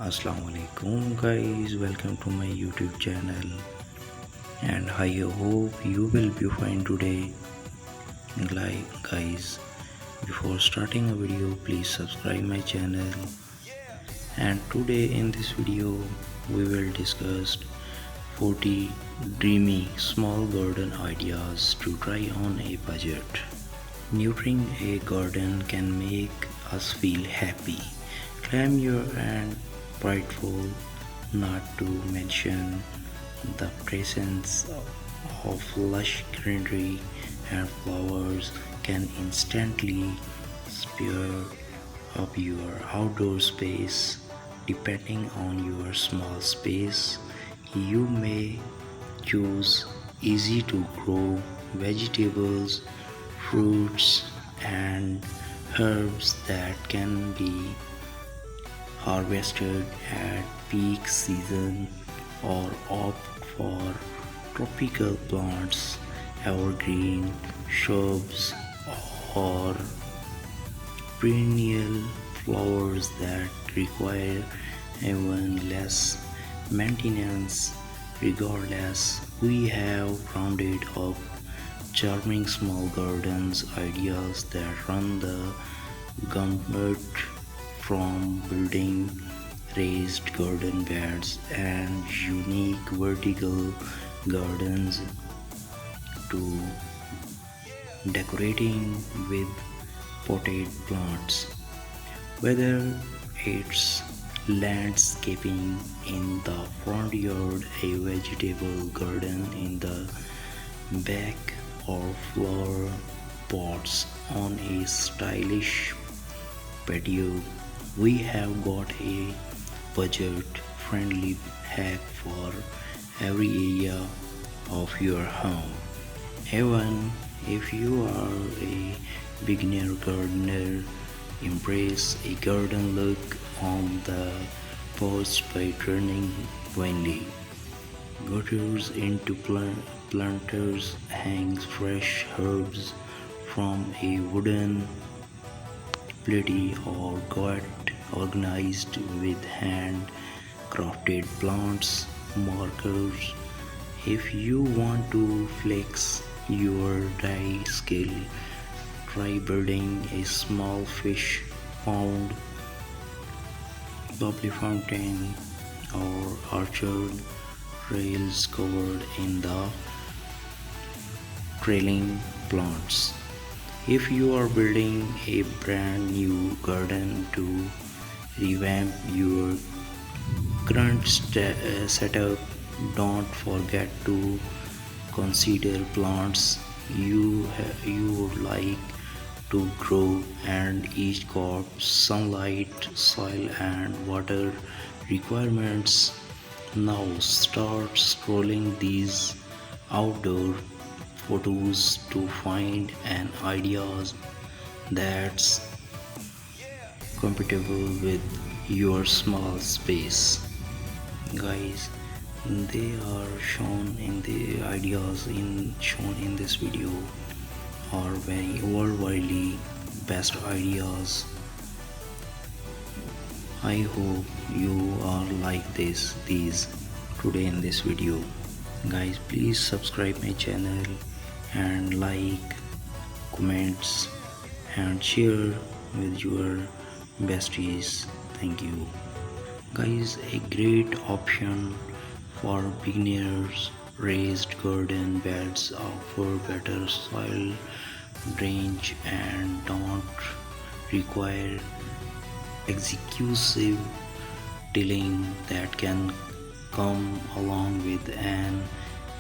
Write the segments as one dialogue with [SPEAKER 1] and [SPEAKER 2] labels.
[SPEAKER 1] Assalamualaikum guys, welcome to my YouTube channel and I hope you will be fine today. Like guys, before starting a video please subscribe my channel, and today in this video we will discuss 40 dreamy small garden ideas to try on a budget. Nurturing a garden can make us feel happy, clamor and prideful, not to mention the presence of lush greenery and flowers can instantly spur up your outdoor space. Depending on your small space, you may choose easy to grow vegetables, fruits, and herbs that can be harvested at peak season, or opt for tropical plants, evergreen shrubs, or perennial flowers that require even less maintenance. Regardless, we have rounded up charming small gardens ideas that run the gamut, from building raised garden beds and unique vertical gardens to decorating with potted plants. Whether it's landscaping in the front yard, a vegetable garden in the back, or flower pots on a stylish patio, we have got a budget friendly hack for every area of your home. Even if you are a beginner gardener, embrace a garden look on the porch by turning windy gutters into planters, hangs fresh herbs from a wooden platy, or got organized with hand crafted plants markers. If you want to flex your dye skill, try building a small fish pond, bubbly fountain, or orchard rails covered in the trailing plants. If you are building a brand new garden to revamp your current setup, don't forget to consider plants you would like to grow, and each got sunlight, soil, and water requirements. Now start scrolling these outdoor photos to find an ideas that's compatible with your small space. Guys, they are shown in the ideas in shown in this video are very worldwide best ideas. I hope you are like these today in this video. Guys, please subscribe my channel and like, comments, and share with your besties. Thank you. Guys, a great option for beginners. Raised garden beds offer better soil drainage and don't require excessive tilling that can come along with an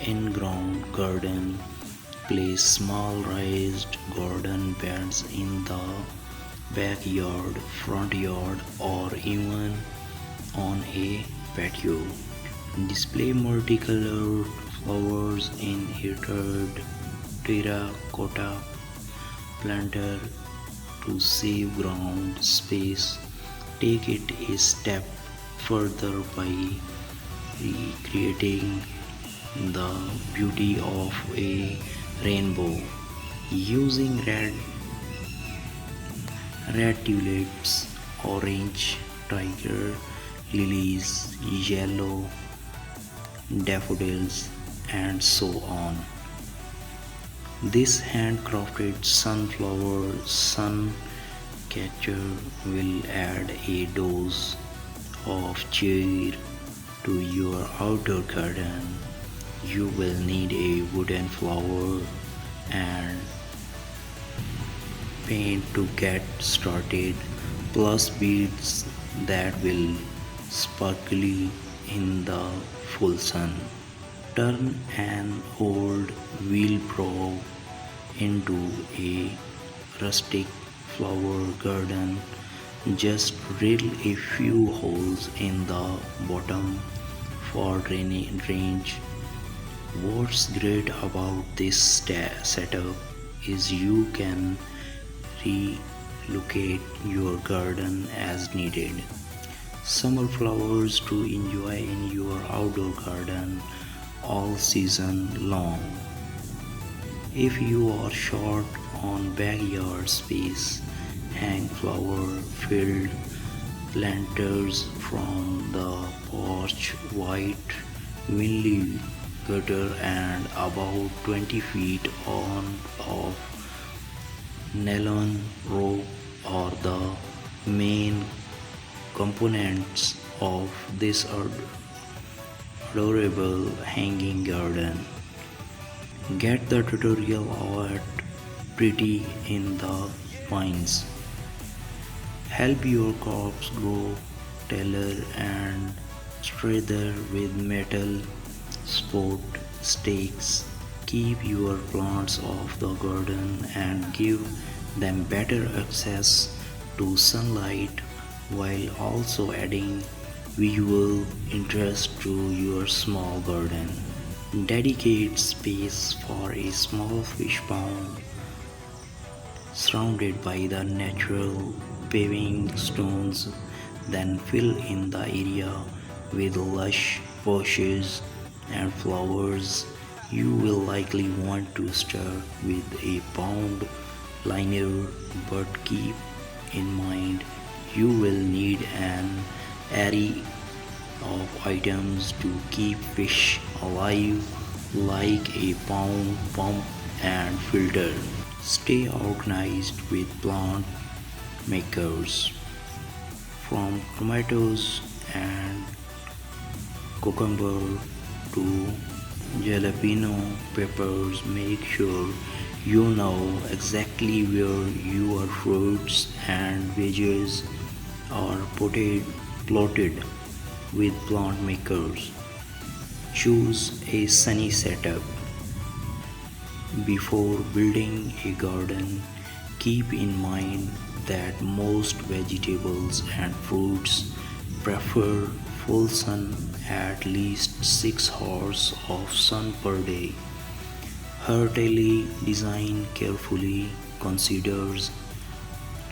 [SPEAKER 1] in-ground garden. Place small raised garden beds in the backyard, front yard, or even on a patio. Display multicolored flowers in heated terracotta planter to save ground space. Take it a step further by recreating the beauty of a rainbow using red tulips, orange tiger lilies, yellow daffodils, and so on. This handcrafted sunflower sun catcher will add a dose of cheer to your outdoor garden. You will need a wooden flower and paint to get started, plus beads that will sparkle in the full sun. Turn an old wheelbarrow into a rustic flower garden. Just drill a few holes in the bottom for drainage. What's great about this setup is you can relocate your garden as needed. Summer flowers to enjoy in your outdoor garden all season long. If you are short on backyard space, hang flower filled lanterns from the porch, white vinyl gutter, and about 20 feet on of nylon rope are the main components of this adorable hanging garden. Get the tutorial at Pretty in the Pines. Help your crops grow taller and straighter with metal support stakes. Keep your plants off the garden and give them better access to sunlight while also adding visual interest to your small garden. Dedicate space for a small fish pond surrounded by the natural paving stones, then fill in the area with lush bushes and flowers. You will likely want to start with a pond liner, but keep in mind you will need an array of items to keep fish alive, like a pond pump and filter. Stay organized with plant makers, from tomatoes and cucumber to jalapeno peppers. Make sure you know exactly where your fruits and veggies are plotted with plant makers. Choose a sunny setup. Before building a garden, keep in mind that most vegetables and fruits prefer full sun, at least 6 hours of sun per day. Heartily design carefully considers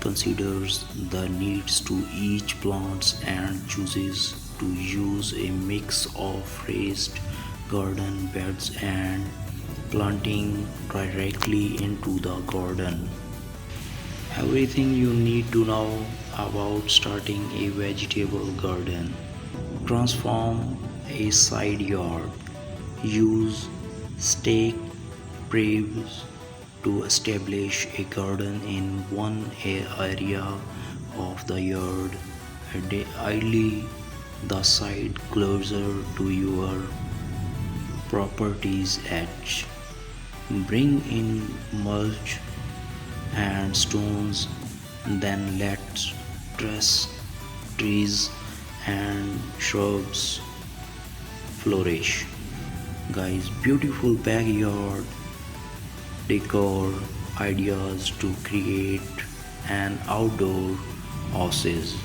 [SPEAKER 1] the needs to each plant and chooses to use a mix of raised garden beds and planting directly into the garden. Everything you need to know about starting a vegetable garden. Transform a side yard. Use stake braids to establish a garden in one area of the yard, ideally the side closer to your property's edge. Bring in mulch and stones, then let trees and shrubs flourish. Guys, beautiful backyard decor ideas to create an outdoor oasis.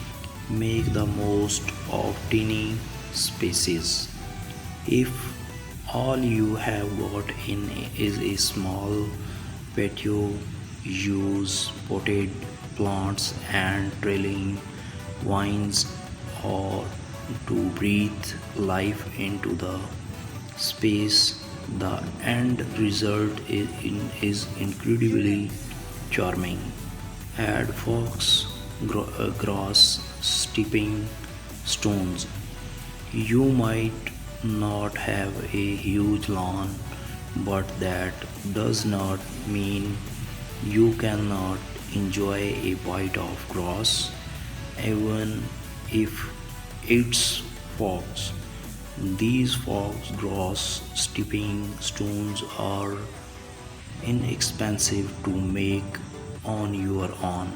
[SPEAKER 1] Make the most of tiny spaces. If all you have got in is a small patio, use potted plants and trailing vines or to breathe life into the space. The end result is incredibly charming. Add fox grass, stepping stones. You might not have a huge lawn, but that does not mean you cannot enjoy a bite of grass, even if it's fox. These fox grass stepping stones are inexpensive to make on your own.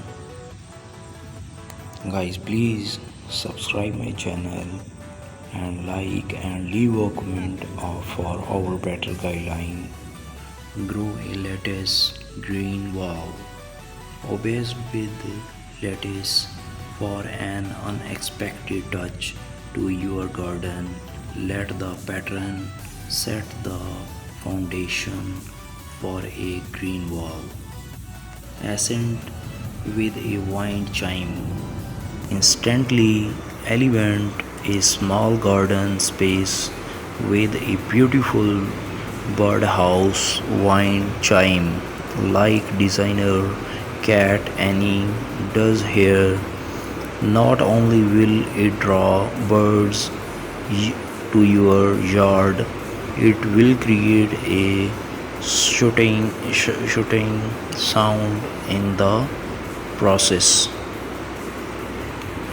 [SPEAKER 1] Guys, please subscribe my channel and like and leave a comment for our better guideline. Grow a lettuce green wall. Obsessed with lettuce for an unexpected touch to your garden. Let the pattern set the foundation for a green wall. Accent with a wind chime. Instantly elevate a small garden space with a beautiful birdhouse wind chime like designer Cat Annie does here. Not only will it draw birds to your yard, it will create a shooting sound in the process.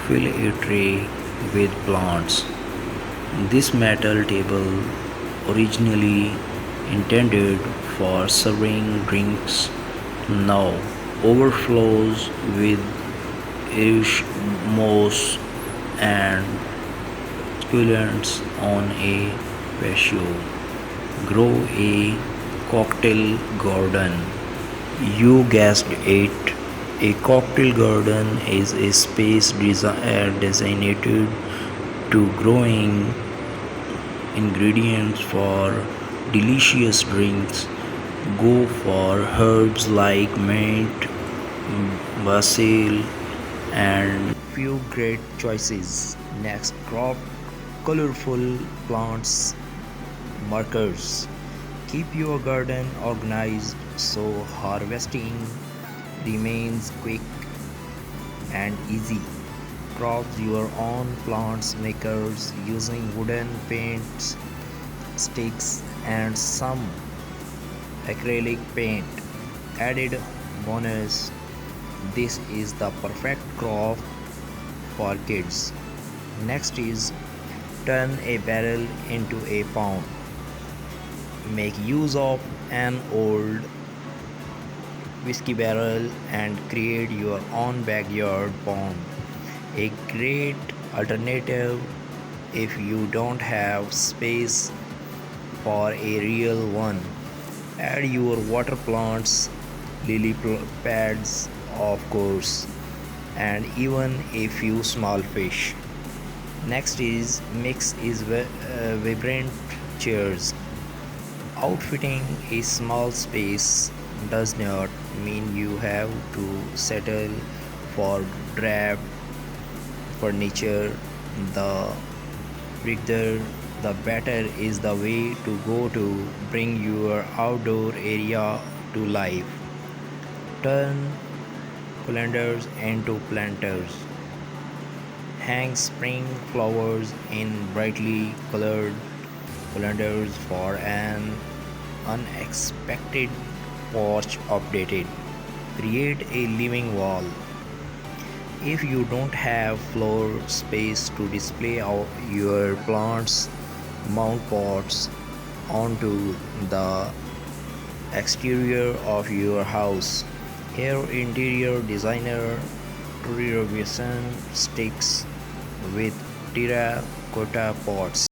[SPEAKER 1] Fill a tray with plants. This metal table, originally intended for serving drinks, now overflows with ash, moss, and succulents on a patio. Grow a cocktail garden. You guessed it. A cocktail garden is a space designated to growing ingredients for delicious drinks. Go for herbs like mint, basil, and few great choices. Next, crop colorful plants markers. Keep your garden organized so harvesting remains quick and easy. Crop your own plants makers using wooden paints, sticks, and some acrylic paint. Added bonus, this is the perfect crop for kids. Next is turn a barrel into a pond. Make use of an old whiskey barrel and create your own backyard pond. A great alternative if you don't have space for a real one. Add your water plants, lily pads, of course, and even a few small fish. Next is mix is vibrant chairs. Outfitting a small space does not mean you have to settle for drab furniture. The bigger the better is the way to go to bring your outdoor area to life. Turn colanders into planters. Hang spring flowers in brightly colored colanders for an unexpected porch updated. Create a living wall. If you don't have floor space to display your plants, mount pots onto the exterior of your house. Here, interior designer Trudy Robinson sticks with terracotta pots.